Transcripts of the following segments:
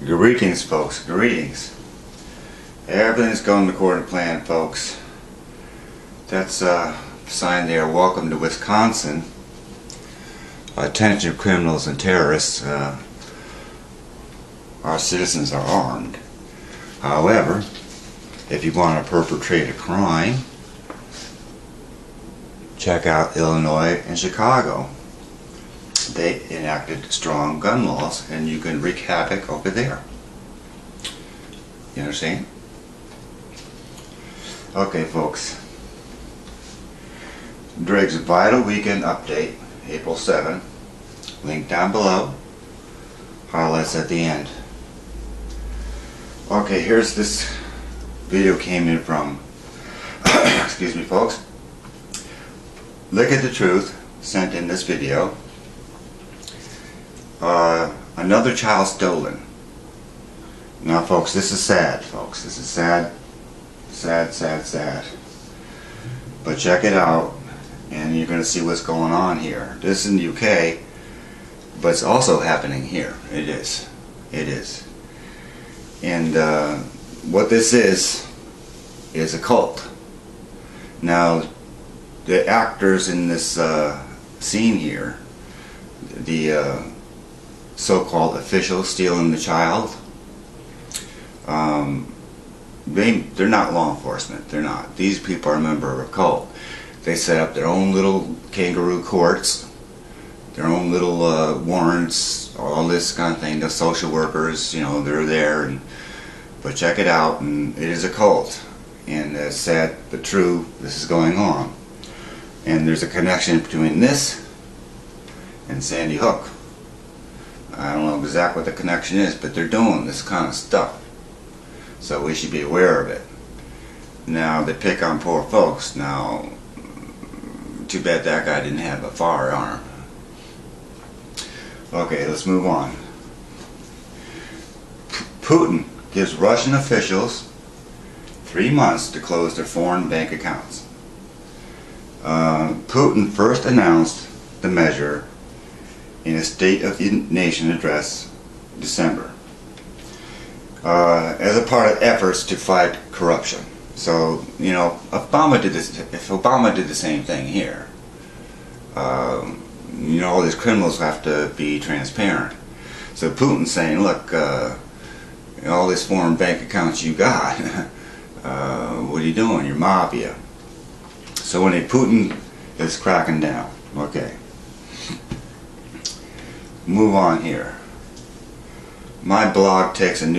Greetings, folks. Greetings. Everything's going according to plan, folks. That's a sign there. Welcome to Wisconsin. Attention criminals and terrorists. Our citizens are armed. However, if you want to perpetrate a crime, check out Illinois and Chicago. They enacted strong gun laws, and you can wreak havoc over there. You understand? Okay, folks. Drake's Vital Weekend Update, April 7. Link down below. Highlights at the end. Okay, here's this video came in from, excuse me, folks. Look at the Truth sent in this video. Another child stolen. Now, folks, this is sad, folks. This is sad, sad, sad, sad. But check it out, and you're going to see what's going on here. This is in the UK, but it's also happening here. It is. It is. And what this is a cult. Now, the actors in this scene here, the so-called officials stealing the child, they're not law enforcement. They're not. These people are a member of a cult. They set up their own little kangaroo courts, their own little warrants, all this kind of thing. The social workers, you know, they're there. But check it out, and it is a cult. And it's sad but true, this is going on. And there's a connection between this and Sandy Hook. I don't know exactly what the connection is, but they're doing this kind of stuff. So we should be aware of it. Now, they pick on poor folks. Now, too bad that guy didn't have a firearm. Okay, let's move on. Putin gives Russian officials 3 months to close their foreign bank accounts. Putin first announced the measure in a State of the Nation address December as a part of efforts to fight corruption. So, you know, Obama did this. If Obama did the same thing here, you know, all these criminals have to be transparent. So Putin's saying, look, all these foreign bank accounts you got, what are you doing? You're mafia. So when Putin is cracking down. Okay. Move on here. My blog takes on a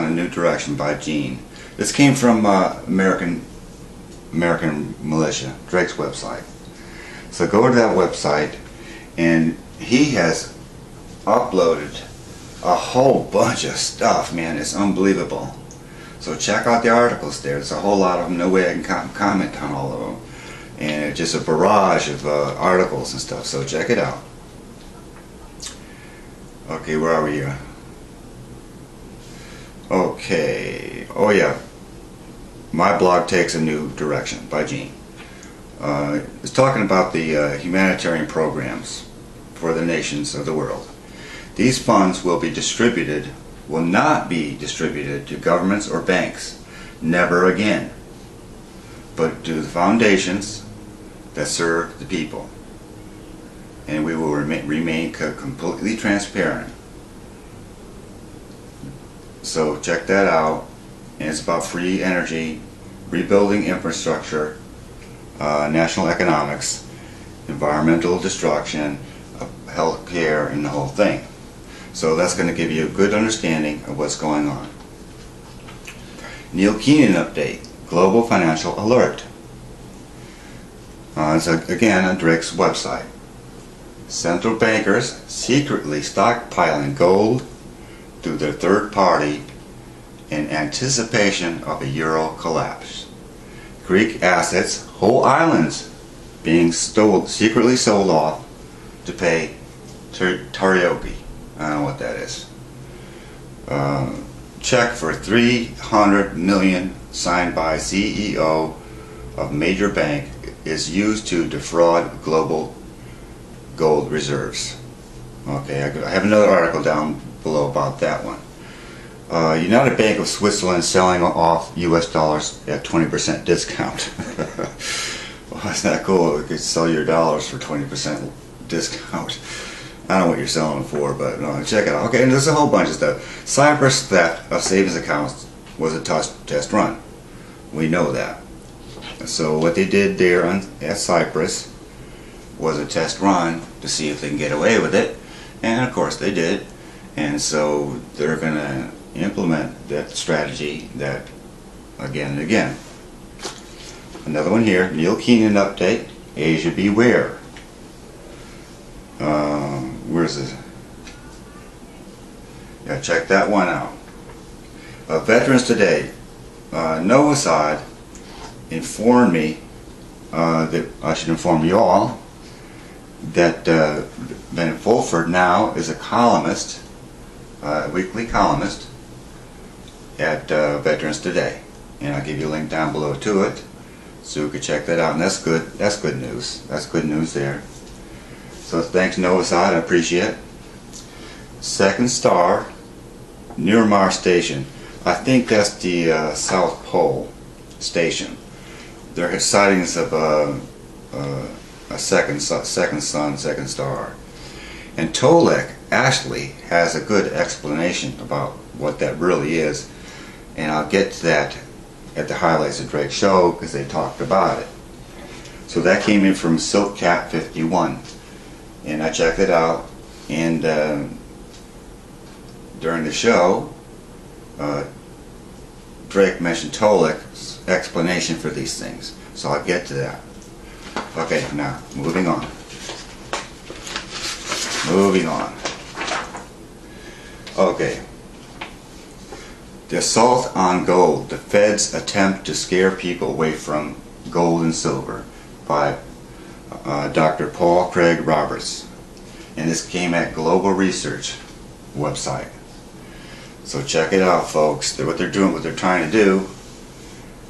new direction by Gene. This came from American Militia, Drake's website. So go to that website, and he has uploaded a whole bunch of stuff, man. It's unbelievable. So check out the articles there. There's a whole lot of them. No way I can comment on all of them. And it's just a barrage of articles and stuff. So check it out. Okay, where are we here? Okay. Oh yeah. My blog takes a new direction by Gene. It's talking about the humanitarian programs for the nations of the world. These funds will not be distributed to governments or banks, never again, but to the foundations that serve the people. And we will remain completely transparent. So check that out. And it's about free energy, rebuilding infrastructure, national economics, environmental destruction, health care, and the whole thing. So that's going to give you a good understanding of what's going on. Neil Keenan update, Global Financial Alert. It's again on Drake's website. Central bankers secretly stockpiling gold through their third party in anticipation of a euro collapse. Greek assets, whole islands, being secretly sold off to pay Tarioki. I don't know what that is. Check for $300 million signed by CEO of major bank is used to defraud global gold reserves. Okay, I have another article down below about that one. United Bank of Switzerland selling off US dollars at 20% discount. Well, that's not cool. You could sell your dollars for 20% discount. I don't know what you're selling them for, but no, check it out. Okay, and there's a whole bunch of stuff. Cyprus theft of savings accounts was a test run. We know that. So what they did there at Cyprus was a test run to see if they can get away with it, and of course they did. And so they're going to implement that strategy that again and again. Another one here, Neil Keenan update, Asia beware. Where's this? Yeah, check that one out. Veterans Today, Noah Assad informed me that I should inform you all that Ben Fulford now is a columnist, weekly columnist at Veterans Today, and I'll give you a link down below to it, so you can check that out. And that's good. That's good news. That's good news there. So thanks, Noah Assad. I appreciate it. Second star, near Mach station. I think that's the South Pole station. There are sightings of a second sun, second star. And Tolek actually has a good explanation about what that really is, and I'll get to that at the Highlights of Drake show because they talked about it. So that came in from Silkcat 51, and I checked it out, and during the show Drake mentioned Tolek's explanation for these things, so I'll get to that. Okay, now moving on. Okay. The assault on gold. The Fed's attempt to scare people away from gold and silver, by Dr. Paul Craig Roberts. And this came at Global Research website. So check it out, folks. What they're doing, what they're trying to do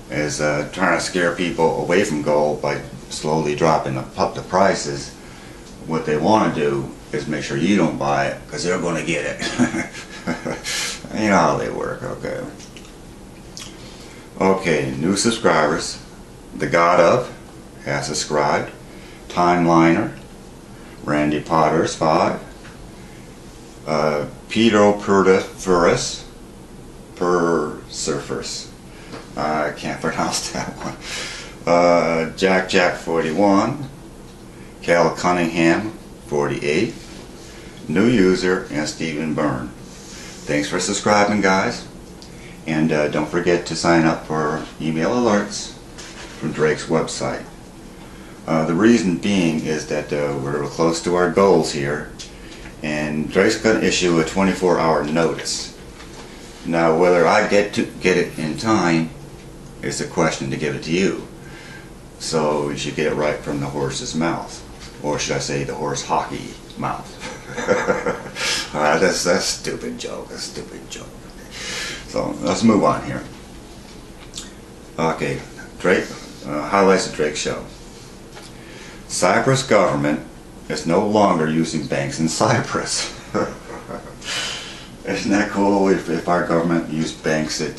is trying to scare people away from gold by slowly dropping the prices. What they want to do is make sure you don't buy it, because they're going to get it. You know how they work. Okay, new subscribers. The God of has subscribed. Timeliner, Randy Potter's 5, Pedro Persurfers, I can't pronounce that one. Jack 41, Cal Cunningham 48, new user, and Stephen Byrne. Thanks for subscribing, guys, and don't forget to sign up for email alerts from Drake's website. The reason being is that we're close to our goals here, and Drake's going to issue a 24-hour notice. Now, whether I get it in time is a question to give it to you. So you should get it right from the horse's mouth, or should I say the horse hockey mouth. That's a stupid joke. So let's move on here. Okay, Drake, highlights of Drake show. Cyprus government is no longer using banks in Cyprus. Isn't that cool if our government used banks in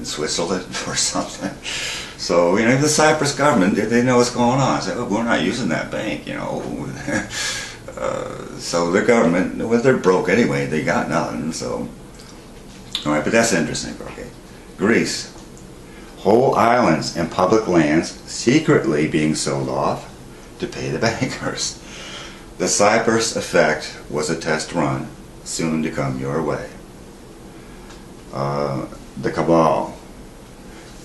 Switzerland or something? So, you know, the Cyprus government, they know what's going on. Say, oh, we're not using that bank, you know. So the government, well, they're broke anyway. They got nothing, so. All right, but that's interesting. Okay. Greece. Whole islands and public lands secretly being sold off to pay the bankers. The Cyprus effect was a test run, soon to come your way. The cabal.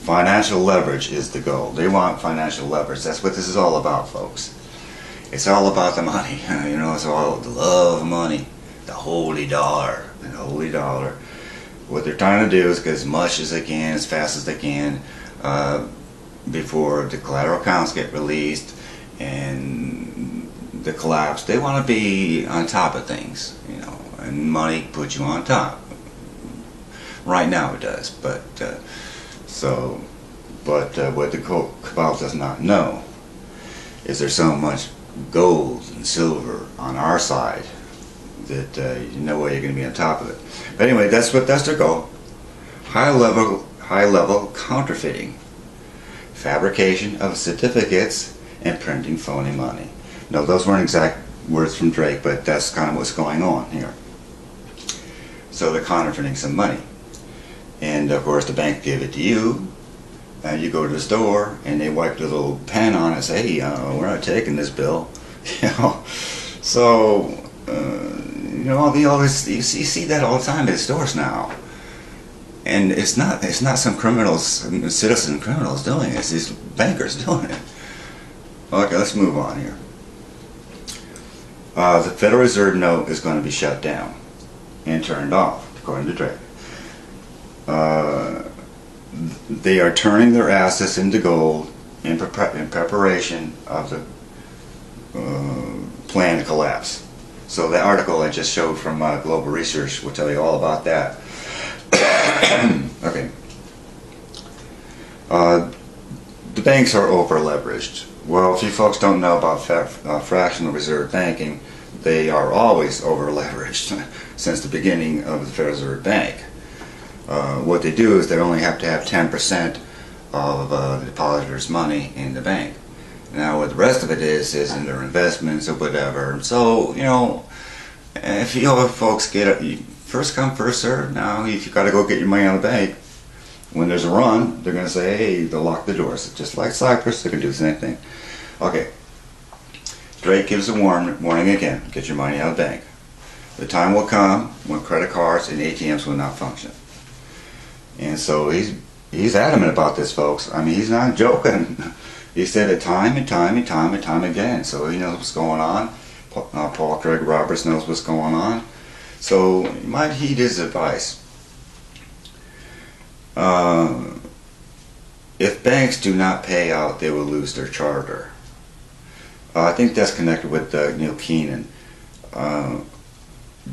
Financial leverage is the goal. They want financial leverage. That's what this is all about, folks. It's all about the money. You know, it's all the love of money. The holy dollar. The holy dollar. What they're trying to do is get as much as they can, as fast as they can, before the collateral accounts get released and the collapse. They want to be on top of things, you know, and money puts you on top. Right now it does, but what the cabal does not know is there's so much gold and silver on our side that you know where you're going to be on top of it. But anyway, that's their goal. High level counterfeiting, fabrication of certificates, and printing phony money. No, those weren't exact words from Drake, but that's kind of what's going on here. So they're counterfeiting some money, and of course the bank gave it to you, and you go to the store and they wipe the little pen on it and say, hey, we're not taking this bill. You know, so you know, you see that all the time at stores now, and it's not some criminals, some citizen criminals doing it. It's these bankers doing it. Okay, let's move on here. The Federal Reserve note is going to be shut down and turned off, according to Drake. They are turning their assets into gold in preparation of the plan to collapse. So the article I just showed from Global Research will tell you all about that. Okay. The banks are over leveraged. Well, if you folks don't know about fractional reserve banking, they are always over leveraged since the beginning of the Federal Reserve Bank. What they do is they only have to have 10% of the depositor's money in the bank. Now what the rest of it is in their investments or whatever. So, you know, if you other folks get it, first come, first serve. Now if you got to go get your money out of the bank, when there's a run, they're going to say, hey, they'll lock the doors. Just like Cyprus, they can do the same thing. Okay. Drake gives a warning again. Get your money out of the bank. The time will come when credit cards and ATMs will not function. And so he's adamant about this, folks. I mean, he's not joking. He said it time and time and time and time again. So he knows what's going on. Paul Craig Roberts knows what's going on. So you might heed his advice. If banks do not pay out, they will lose their charter. I think that's connected with Neil Keenan.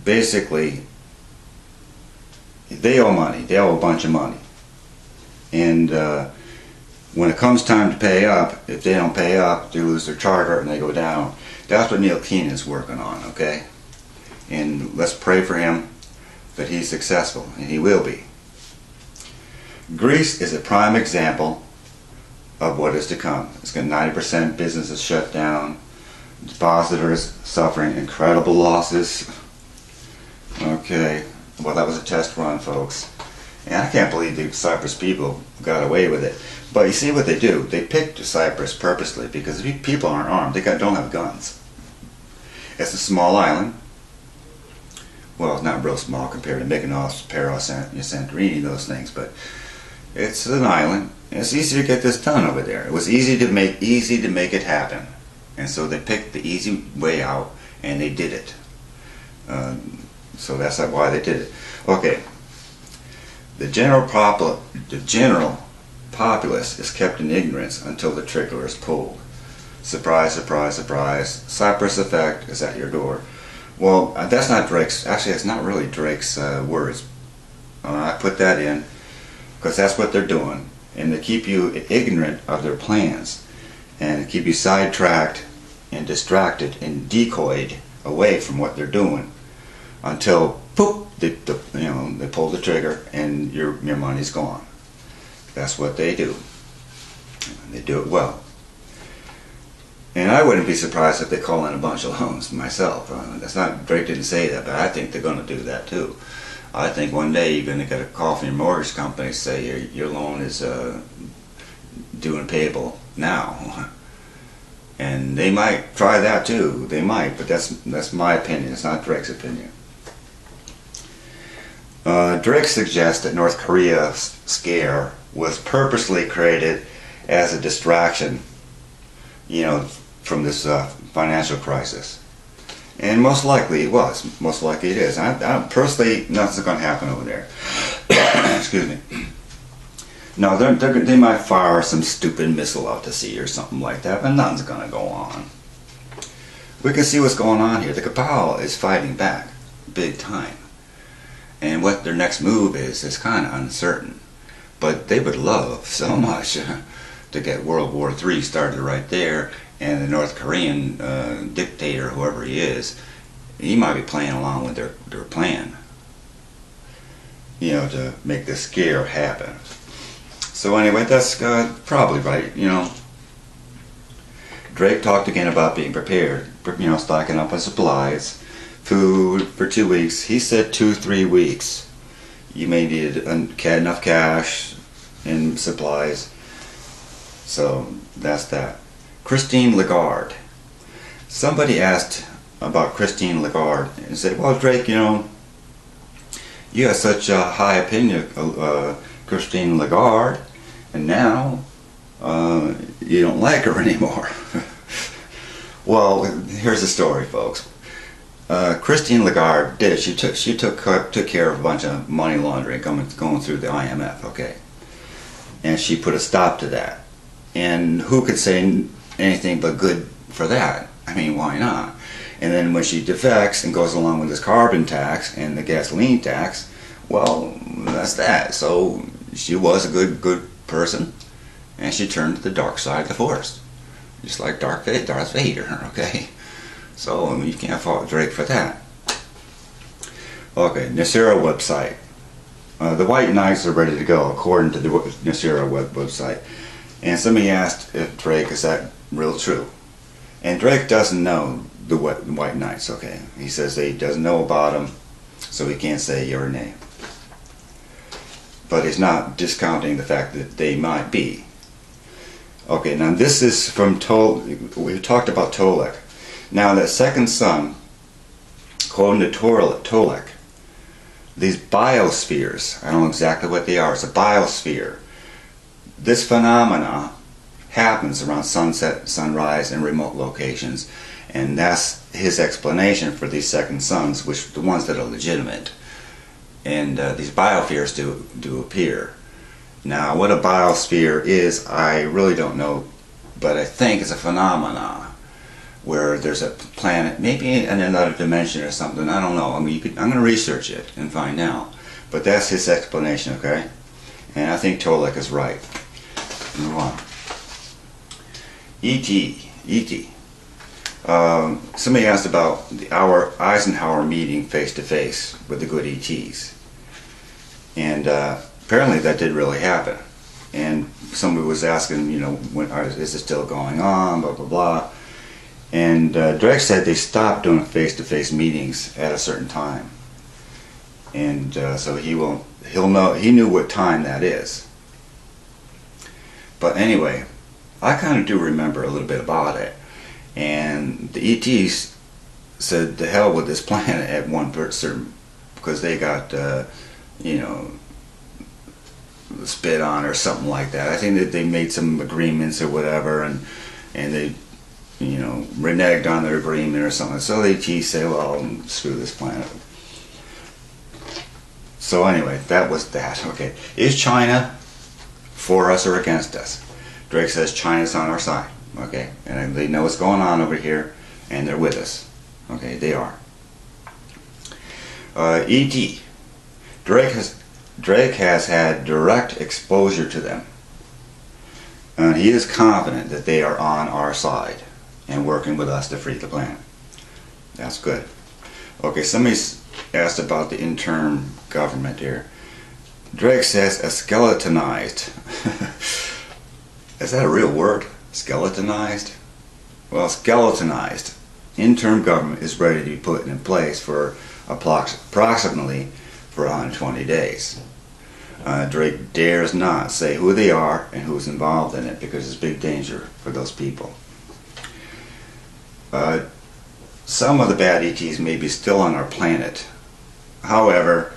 Basically, they owe money. They owe a bunch of money. And when it comes time to pay up, if they don't pay up, they lose their charter and they go down. That's what Neil Keenan's working on, okay? And let's pray for him that he's successful, and he will be. Greece is a prime example of what is to come. It's got 90% businesses shut down, depositors suffering incredible losses. Okay, well that was a test run, folks. And I can't believe the Cyprus people got away with it. But you see what they do? They picked Cyprus purposely because if people aren't armed, they don't have guns. It's a small island. Well, it's not real small compared to Mykonos, Paros, and Santorini, those things, but it's an island. And it's easy to get this done over there. It was easy to make it happen, and so they picked the easy way out, and they did it. So that's why they did it. Okay. The general populace is kept in ignorance until the trigger is pulled. Surprise, surprise, surprise. Cyprus effect is at your door. Well, that's not Drake's. Actually, it's not really Drake's words. I put that in because that's what they're doing, and to keep you ignorant of their plans, and to keep you sidetracked and distracted and decoyed away from what they're doing, until poof, they pull the trigger and your money's gone. That's what they do. They do it well. And I wouldn't be surprised if they call in a bunch of loans myself. That's not, Drake didn't say that, but I think they're going to do that too. I think one day you're going to get a call from your mortgage company say your loan is due and payable now. And they might try that too. They might, but that's my opinion. It's not Drake's opinion. Drake suggests that North Korea's scare was purposely created as a distraction, from this financial crisis. And most likely it was. Most likely it is. I personally, nothing's going to happen over there. Excuse me. No, they might fire some stupid missile out to sea or something like that, but nothing's going to go on. We can see what's going on here. The Kapow is fighting back big time. And what their next move is kind of uncertain. But they would love so much to get World War III started right there, and the North Korean dictator, whoever he is, He might be playing along with their plan, to make this scare happen. So anyway, that's probably right, Drake talked again about being prepared, stocking up on supplies, food for 2 weeks. He said 2-3 weeks. You may need enough cash and supplies. So that's that. Christine Lagarde. Somebody asked about Christine Lagarde and said, well, Drake, you have such a high opinion of Christine Lagarde, and now you don't like her anymore. Well, here's the story, folks. Christine Lagarde did. She took care of a bunch of money laundering going through the IMF, okay, and she put a stop to that. And who could say anything but good for that? I mean, why not? And then when she defects and goes along with this carbon tax and the gasoline tax, well, that's that. So she was a good person, and she turned to the dark side of the force, just like Darth Vader, okay? So you can't fault Drake for that. Okay, Nasira website. The White Knights are ready to go, according to the Nasira website. And somebody asked if Drake, is that real true? And Drake doesn't know the White Knights, okay? He says he doesn't know about them, so he can't say yea or nay. But he's not discounting the fact that they might be. Okay, now this is from we talked about Tolek. Now that second son, according to Tolek, these biospheres, I don't know exactly what they are, it's a biosphere. This phenomena happens around sunset, sunrise, and remote locations, and that's his explanation for these second sons, which the ones that are legitimate. And these biospheres do appear. Now, what a biosphere is, I really don't know, but I think it's a phenomena where there's a planet, maybe in another dimension or something. I don't know. I mean, I'm going to research it and find out. But that's his explanation, okay? And I think Tolek is right. Move on. E.T. Somebody asked about our Eisenhower meeting face-to-face with the good E.T.s. And apparently that did really happen. And somebody was asking, is it still going on, blah, blah, blah. And Drake said they stopped doing face-to-face meetings at a certain time. And so he'll know, he knew what time that is. But anyway, I kind of do remember a little bit about it. And the ETs said the hell with this planet at one certain, because they got, spit on or something like that. I think that they made some agreements or whatever, and they, reneged on their agreement or something. So the ETs say, well, screw this planet. So anyway, that was that. Okay, is China for us or against us? Drake says China's on our side. Okay, and they know what's going on over here, and they're with us. Okay, they are. E.T. Drake has had direct exposure to them, and he is confident that they are on our side and working with us to free the planet. That's good. Okay, somebody's asked about the interim government here. Drake says a skeletonized. Is that a real word? Skeletonized? Well, skeletonized interim government is ready to be put in place for approximately for 120 days. Drake dares not say who they are and who's involved in it, because it's big danger for those people. Some of the bad ETs may be still on our planet. However,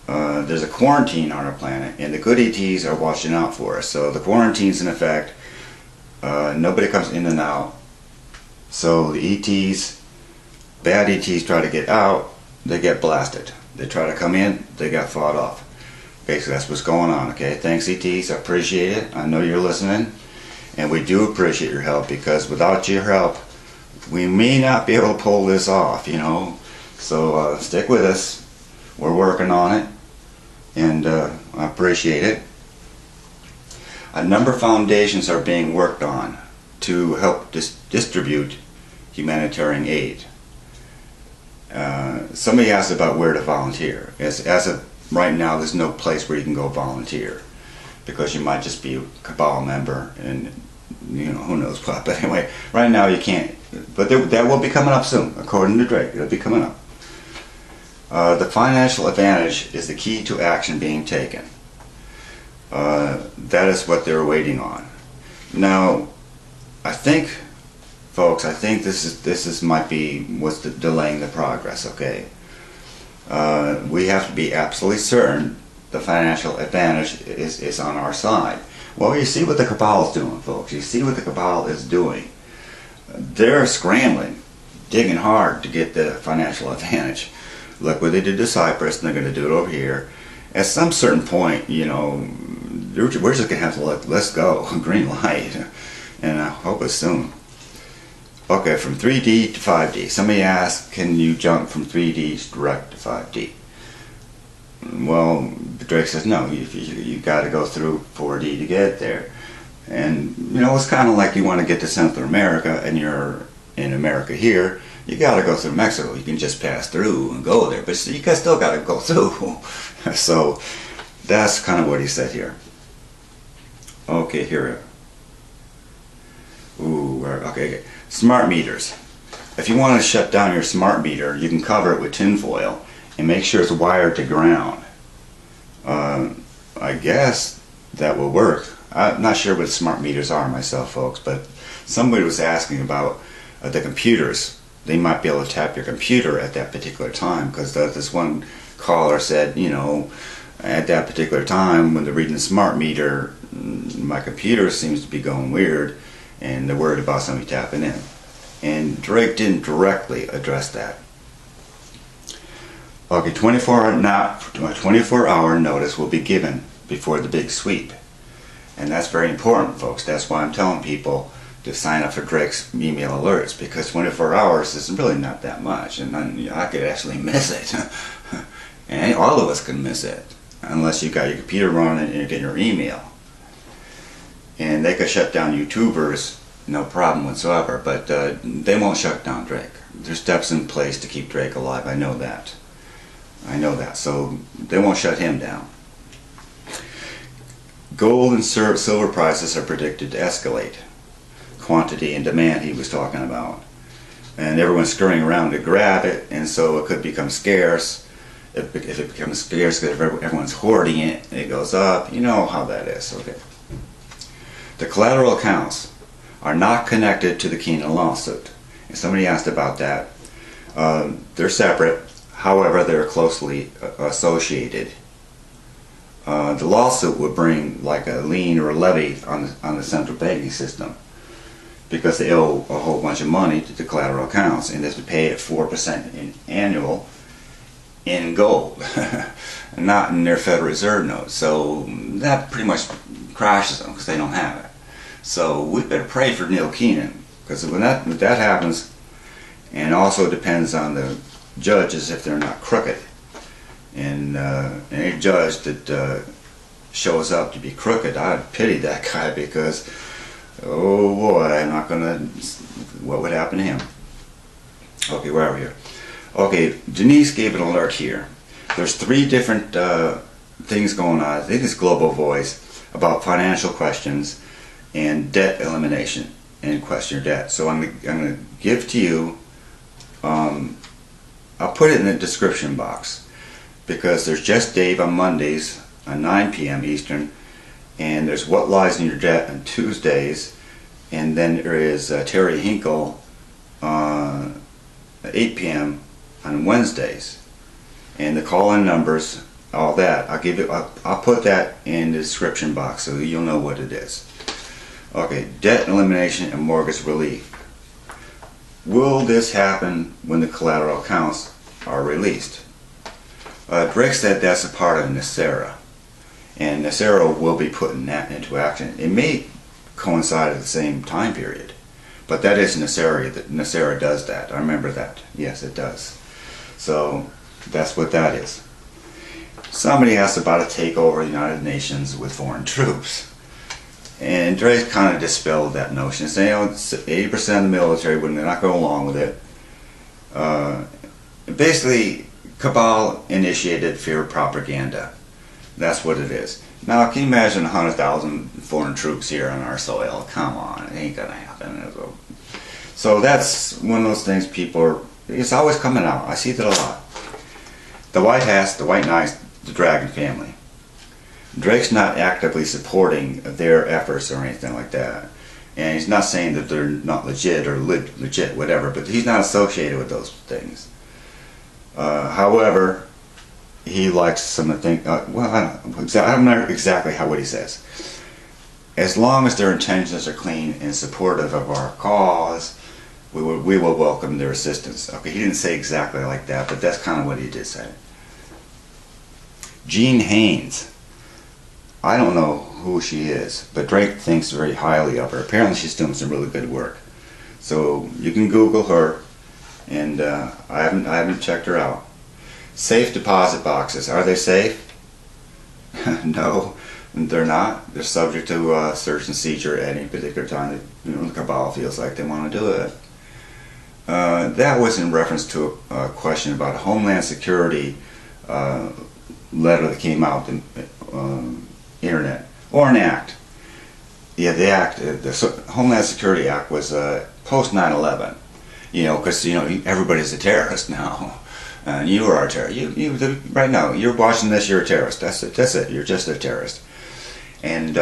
there's a quarantine on our planet, and the good ETs are watching out for us. So the quarantine's in effect. Nobody comes in and out. So the ETs, bad ETs, try to get out, they get blasted. They try to come in, they got fought off. Basically, that's what's going on. Okay, thanks ETs, I appreciate it. I know you're listening, and we do appreciate your help, because without your help, we may not be able to pull this off. So stick with us. We're working on it, and I appreciate it. A number of foundations are being worked on to help distribute humanitarian aid. Somebody asked about where to volunteer. As of right now, there's no place where you can go volunteer because you might just be a cabal member and who knows what. But anyway, right now you can't. But that will be coming up soon, according to Drake. It'll be coming up. The financial advantage is the key to action being taken. That is what they're waiting on. Now, I think, folks, this might be what's delaying the progress. Okay, we have to be absolutely certain the financial advantage is on our side. Well, you see what the cabal is doing, folks. You see what the cabal is doing. They're scrambling, digging hard to get the financial advantage. Look what they did to Cyprus, and they're going to do it over here. At some certain point, we're just going to have to let's go, green light, and I hope it's soon. Okay, from 3D to 5D. Somebody asked, can you jump from 3D direct to 5D? Well, Drake says, no, you got to go through 4D to get there. And, it's kind of like you want to get to Central America and you're in America here, you got to go through Mexico. You can just pass through and go there, but you still got to go through. So that's kind of what he said here. Okay, here. Okay. Smart meters. If you want to shut down your smart meter, you can cover it with tinfoil and make sure it's wired to ground. I guess that will work. I'm not sure what smart meters are myself, folks, but somebody was asking about the computers. They might be able to tap your computer at that particular time, because this one caller said, at that particular time when they're reading the smart meter, my computer seems to be going weird, and they're worried about somebody tapping in. And Drake didn't directly address that. Okay, 24-hour notice will be given before the big sweep. And that's very important, folks. That's why I'm telling people to sign up for Drake's email alerts, because 24 hours is really not that much, and I could actually miss it. And all of us can miss it, unless you got your computer running and you get your email. And they could shut down YouTubers, no problem whatsoever, but they won't shut down Drake. There's steps in place to keep Drake alive. I know that. So they won't shut him down. Gold and silver prices are predicted to escalate. Quantity and demand he was talking about. And everyone's scurrying around to grab it, and so it could become scarce. If it becomes scarce because everyone's hoarding it, it goes up. You know how that is. Okay. The collateral accounts are not connected to the Keenan lawsuit. And somebody asked about that. They're separate, however they're closely associated. The lawsuit would bring like a lien or a levy on the central banking system, because they owe a whole bunch of money to the collateral accounts, and they have to pay it 4% in annual in gold, not in their Federal Reserve notes. So that pretty much crashes them because they don't have it. So we better pray for Neil Keenan, because when that happens, and also depends on the judges if they're not crooked. And any judge that shows up to be crooked, I'd pity that guy, because oh boy, what would happen to him? Okay, where are we here? Okay, Denise gave an alert here. There's 3 different things going on. I think it's Global Voice about financial questions and debt elimination and question your debt. So I'm going to give to you, I'll put it in the description box, because there's Just Dave on Mondays at 9 p.m. Eastern, and there's What Lies in Your Debt on Tuesdays, and then there is Terry Hinkle at 8 p.m. on Wednesdays, and the call-in numbers, all that. I'll put that in the description box so you'll know what it is. Okay, debt elimination and mortgage relief. Will this happen when the collateral accounts are released? Drake said that's a part of NESARA, and NESARA will be putting that into action. It may coincide at the same time period, but that is NESARA. NESARA does that. I remember that. Yes, it does. So that's what that is. Somebody asked about a takeover of the United Nations with foreign troops, and Drake kind of dispelled that notion, saying 80% of the military would not go along with it. Basically, cabal initiated fear propaganda. That's what it is. Now, can you imagine 100,000 foreign troops here on our soil? Come on, it ain't gonna happen. So that's one of those things people are, it's always coming out. I see that a lot. The White Hats, the White Knights, the Dragon family. Drake's not actively supporting their efforts or anything like that. And he's not saying that they're not legit or legit, whatever, but he's not associated with those things. However, he likes some of the things, well, I don't know exactly what he says. As long as their intentions are clean and supportive of our cause, we will welcome their assistance. Okay, he didn't say exactly like that, but that's kind of what he did say. Jean Haynes. I don't know who she is, but Drake thinks very highly of her. Apparently she's doing some really good work. So you can Google her, and I haven't checked her out. Safe deposit boxes. Are they safe? No, they're not. They're subject to search and seizure at any particular time. The cabal feels like they want to do it. That was in reference to a question about a Homeland Security letter that came out in internet, or an act. Yeah, the act, the Homeland Security Act was post 9/11. You know, because everybody's a terrorist now. And you are a terrorist. Right now, you're watching this, you're a terrorist. That's it. You're just a terrorist. And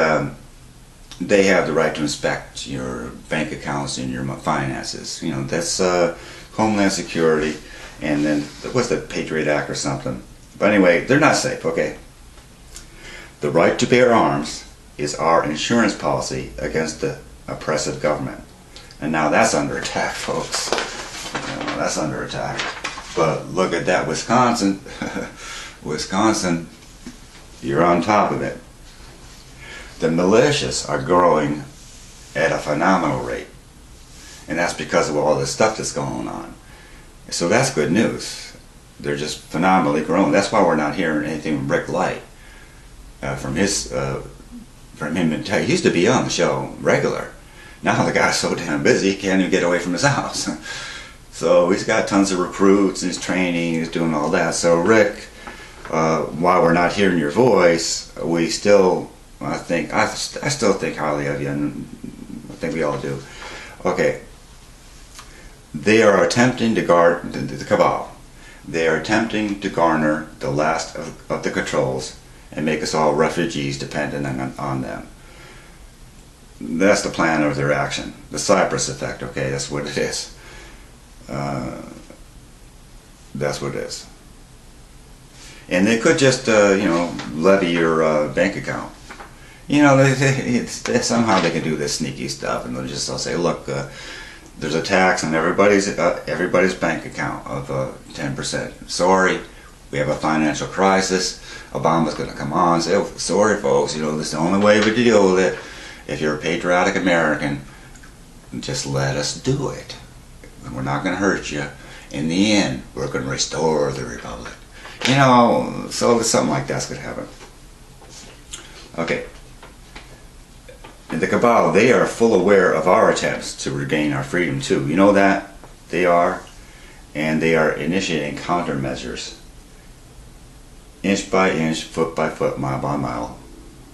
they have the right to inspect your bank accounts and your finances. You know, that's Homeland Security. And then, what's the Patriot Act or something? But anyway, they're not safe, okay? The right to bear arms is our insurance policy against the oppressive government. And now that's under attack, folks. That's under attack. But look at that, Wisconsin. Wisconsin, you're on top of it. The militias are growing at a phenomenal rate. And that's because of all this stuff that's going on. So that's good news. They're just phenomenally growing. That's why we're not hearing anything from Rick Light. From him in tech. He used to be on the show regular. Now the guy's so damn busy he can't even get away from his house. So he's got tons of recruits, and he's training, he's doing all that. So Rick, while we're not hearing your voice, we still, I still think highly of you, and I think we all do. Okay. They are attempting to guard the cabal. They are attempting to garner the last of the controls and make us all refugees dependent on them. That's the plan of their action. The Cypress effect, okay, that's what it is. That's what it is. And they could just, levy your bank account. Somehow they can do this sneaky stuff, and they'll say, look, there's a tax on everybody's bank account of 10%. Sorry, we have a financial crisis. Obama's going to come on and say, oh, sorry folks, this is the only way we deal with it. If you're a patriotic American, just let us do it. We're not going to hurt you. In the end, we're going to restore the republic. So something like that's going to happen. Okay. And the cabal, they are full aware of our attempts to regain our freedom too. You know that? They are. And they are initiating countermeasures, inch by inch, foot by foot, mile by mile,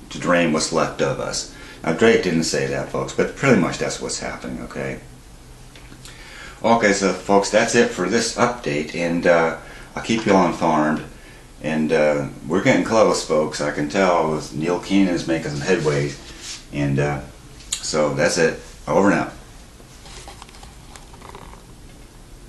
to drain what's left of us. Now Drake didn't say that, folks, but pretty much that's what's happening, okay? Okay, so folks, that's it for this update, and I'll keep you all informed. And we're getting close, folks. I can tell Neil Keenan is making some headway. And so that's it. Over and out.